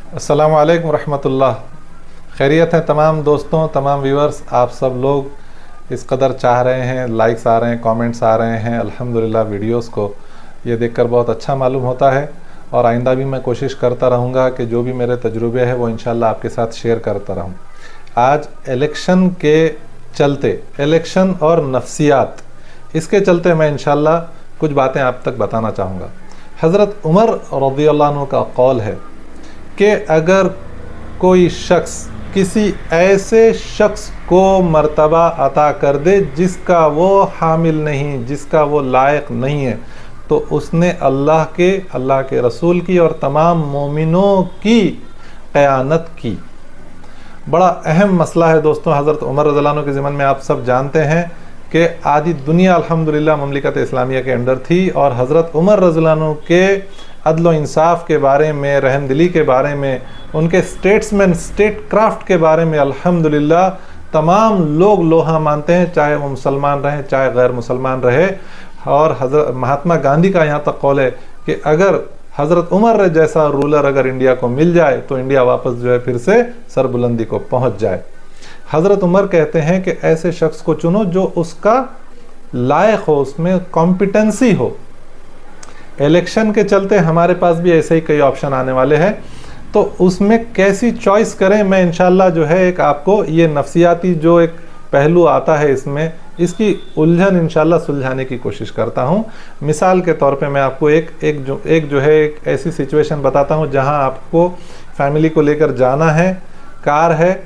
अस्सलामु अलैकुम रहमतुल्लाह। खैरियत है तमाम दोस्तों, तमाम व्यूअर्स। आप सब लोग इस कदर चाह रहे हैं, लाइक्स आ रहे हैं, कमेंट्स आ रहे हैं, अल्हम्दुलिल्लाह। वीडियोस को ये देखकर बहुत अच्छा मालूम होता है और आइंदा भी मैं कोशिश करता रहूँगा कि जो भी मेरे तजुर्बे हैं वो इंशाल्लाह आपके साथ शेयर करता रहूँ। आज इलेक्शन के चलते, इलेक्शन और नफ्सियात, इसके चलते मैं इंशाल्लाह कुछ बातें आप तक बताना चाहूँगा। हज़रत उमर रज़ियल्लाहु अन्हु का कौल है कि अगर कोई शख्स किसी ऐसे शख्स को मर्तबा अता कर दे जिसका वो हामिल नहीं, जिसका वो लायक नहीं है, तो उसने अल्लाह के रसूल की और तमाम मोमिनों की क़यानत की। बड़ा अहम मसला है दोस्तों। हज़रत उमर रज़ियल्लाहु अन्हु के ज़िमन में आप सब जानते हैं कि आधी दुनिया अल्हम्दुलिल्लाह ममलिकत इस्लामिया के अंडर थी और हज़रत उमर रज़ियल्लाहु अन्हु के अदल इंसाफ के बारे में, रहमदिली के बारे में, उनके स्टेट्समैन, स्टेट क्राफ्ट के बारे में अल्हम्दुलिल्लाह तमाम लोग लोहा मानते हैं, चाहे वो मुसलमान रहें चाहे गैर मुसलमान रहे। और हज़रत महात्मा गांधी का यहाँ तक कौल है कि अगर हज़रत उमर जैसा रूलर अगर इंडिया को मिल जाए तो इंडिया वापस जो है फिर से सरबुलंदी को पहुँच जाए। हज़रत उमर कहते हैं कि ऐसे शख्स को चुनो जो उसका लायक हो, उसमें कॉम्पिटेंसी हो। इलेक्शन के चलते हमारे पास भी ऐसे ही कई ऑप्शन आने वाले हैं, तो उसमें कैसी चॉइस करें, मैं इंशाल्लाह जो है एक आपको ये नफ्सियाती जो एक पहलू आता है इसमें, इसकी उलझन इंशाल्लाह सुलझाने की कोशिश करता हूं। मिसाल के तौर पे मैं आपको एक ऐसी सिचुएशन बताता हूं जहां आपको फैमिली को लेकर जाना है, कार है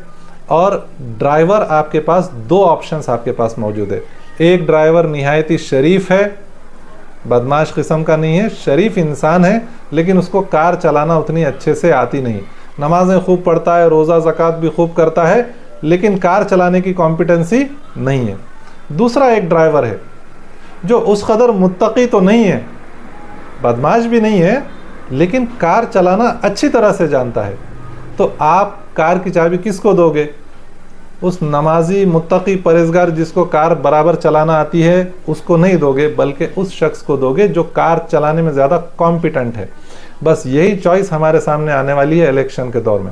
और ड्राइवर आपके पास, दो ऑप्शंस आपके पास मौजूद है। एक ड्राइवर निहायती शरीफ है, बदमाश किस्म का नहीं है, शरीफ इंसान है, लेकिन उसको कार चलाना उतनी अच्छे से आती नहीं। नमाजें खूब पढ़ता है, रोज़ा ज़कात भी खूब करता है, लेकिन कार चलाने की कॉम्पिटेंसी नहीं है। दूसरा एक ड्राइवर है जो उस कदर मुत्तकी तो नहीं है, बदमाश भी नहीं है, लेकिन कार चलाना अच्छी तरह से जानता है। तो आप कार की चाबी किसको दोगे? उस नमाजी, मुत्तकी, परहेज़गार जिसको कार बराबर चलाना आती है उसको नहीं दोगे, बल्कि उस शख्स को दोगे जो कार चलाने में ज़्यादा कॉम्पिटेंट है। बस यही चॉइस हमारे सामने आने वाली है इलेक्शन के दौर में।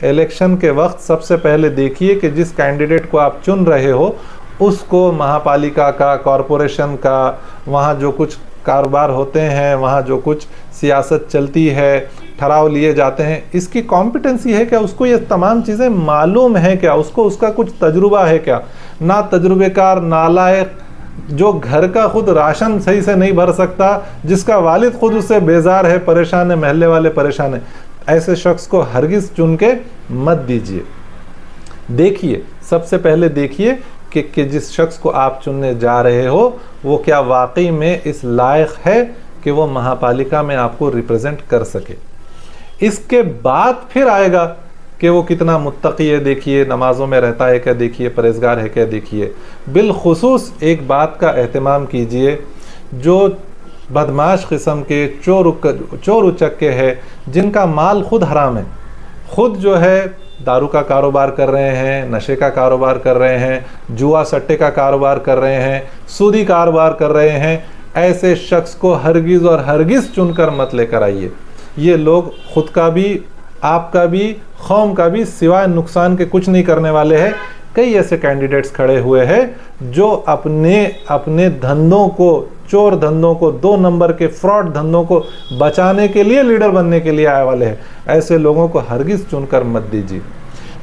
इलेक्शन के वक्त सबसे पहले देखिए कि जिस कैंडिडेट को आप चुन रहे हो उसको महापालिका का, कॉरपोरेशन का, वहाँ जो कुछ कारोबार होते हैं, वहाँ जो कुछ सियासत चलती है, ठहराव लिए जाते हैं, इसकी कॉम्पिटेंसी है क्या? उसको ये तमाम चीज़ें मालूम है क्या? उसको उसका कुछ तजुर्बा है क्या? ना तजुर्बेकार, नालायक, जो घर का खुद राशन सही से नहीं भर सकता, जिसका वालिद खुद उससे बेजार है, परेशान है, महल्ले वाले परेशान है, ऐसे शख्स को हरगिज़ चुन के मत दीजिए। देखिए, सबसे पहले देखिए कि जिस शख्स को आप चुनने जा रहे हो वो क्या वाकई में इस लायक है कि वो महापालिका में आपको रिप्रेजेंट कर सके। इसके बाद फिर आएगा कि वो कितना मुत्तकी है, देखिए, नमाजों में रहता है क्या, देखिए, परहेज़गार है क्या, देखिए। बिलखुसूस एक बात का एहतमाम कीजिए, जो बदमाश किस्म के चोर उचक्के है, जिनका माल खुद हराम है, खुद जो है दारू का कारोबार कर रहे हैं, नशे का कारोबार कर रहे हैं, जुआ सट्टे का कारोबार कर रहे हैं, सूदी कारोबार कर रहे हैं, ऐसे शख्स को हरगिज़ और हरगिज़ चुनकर मत लेकर आइए। ये लोग खुद का भी, आपका भी, कौम का भी सिवाय नुकसान के कुछ नहीं करने वाले हैं। कई ऐसे कैंडिडेट्स खड़े हुए हैं जो अपने धंधों को, चोर धंधों को, 2 नंबर के फ्रॉड धंधों को बचाने के लिए, लीडर बनने के लिए आए वाले हैं। ऐसे लोगों को हरगिज़ चुनकर मत दीजिए।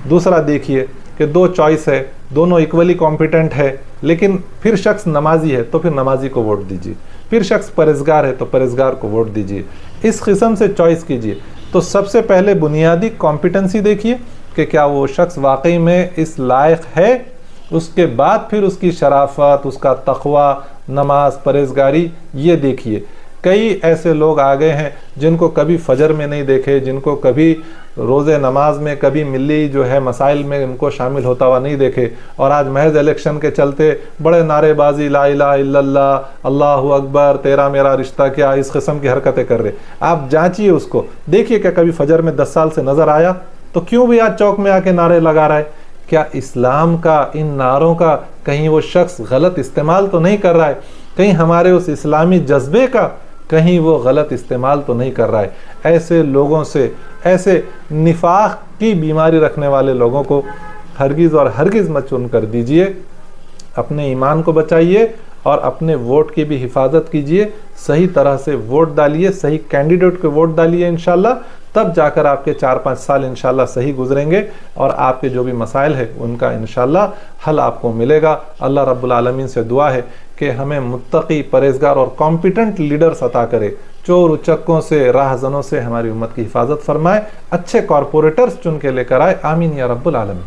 दूसरा देखिए कि 2 चॉइस है, दोनों इक्वली कॉम्पिटेंट है, लेकिन फिर शख्स नमाजी है तो फिर नमाजी को वोट दीजिए, फिर शख्स परहेज़गार है तो परहेज़गार को वोट दीजिए। इस किस्म से चॉइस कीजिए। तो सबसे पहले बुनियादी कॉम्पिटेंसी देखिए कि क्या वो शख्स वाकई में इस लायक है। उसके बाद फिर उसकी शराफत, उसका तक़वा, नमाज, परहेज़गारी, ये देखिए। कई ऐसे लोग आ गए हैं जिनको कभी फजर में नहीं देखे, जिनको कभी रोज़े नमाज में, कभी मिली जो है मसाइल में उनको शामिल होता हुआ नहीं देखे, और आज महज इलेक्शन के चलते बड़े नारेबाजी, ला इलाहा इल्लल्लाह, अल्लाहु अकबर, तेरा मेरा रिश्ता क्या, इस किस्म की हरकतें कर रहे। आप जांचिए उसको, देखिए क्या कभी फजर में 10 साल से नज़र आया? तो क्यों भी आज चौक में आके नारे लगा रहा है? क्या इस्लाम का, इन नारों का कहीं वो शख्स गलत इस्तेमाल तो नहीं कर रहा है? कहीं हमारे उस इस्लामी जज्बे का कहीं वो गलत इस्तेमाल तो नहीं कर रहा है? ऐसे लोगों से ऐसे निफाक की बीमारी रखने वाले लोगों को हरगिज़ और हरगिज़ मत चुन कर दीजिए। अपने ईमान को बचाइए और अपने वोट की भी हिफाजत कीजिए। सही तरह से वोट डालिए, सही कैंडिडेट को वोट डालिए इंशाल्लाह, तब जाकर आपके 4-5 साल इंशाल्लाह सही गुजरेंगे और आपके जो भी मसाइल है उनका इंशाल्लाह हल आपको मिलेगा। अल्लाह रब्बुल आलमीन से दुआ है कि हमें मुत्तकी, परहेजगार और कॉम्पिटेंट लीडर्स अता करे। चोर उचक्कों से, राहजनों से हमारी उम्मत की हिफाजत फरमाए। अच्छे कॉरपोरेटर्स चुन के लेकर आए। आमीन या रब्बुल आलमीन।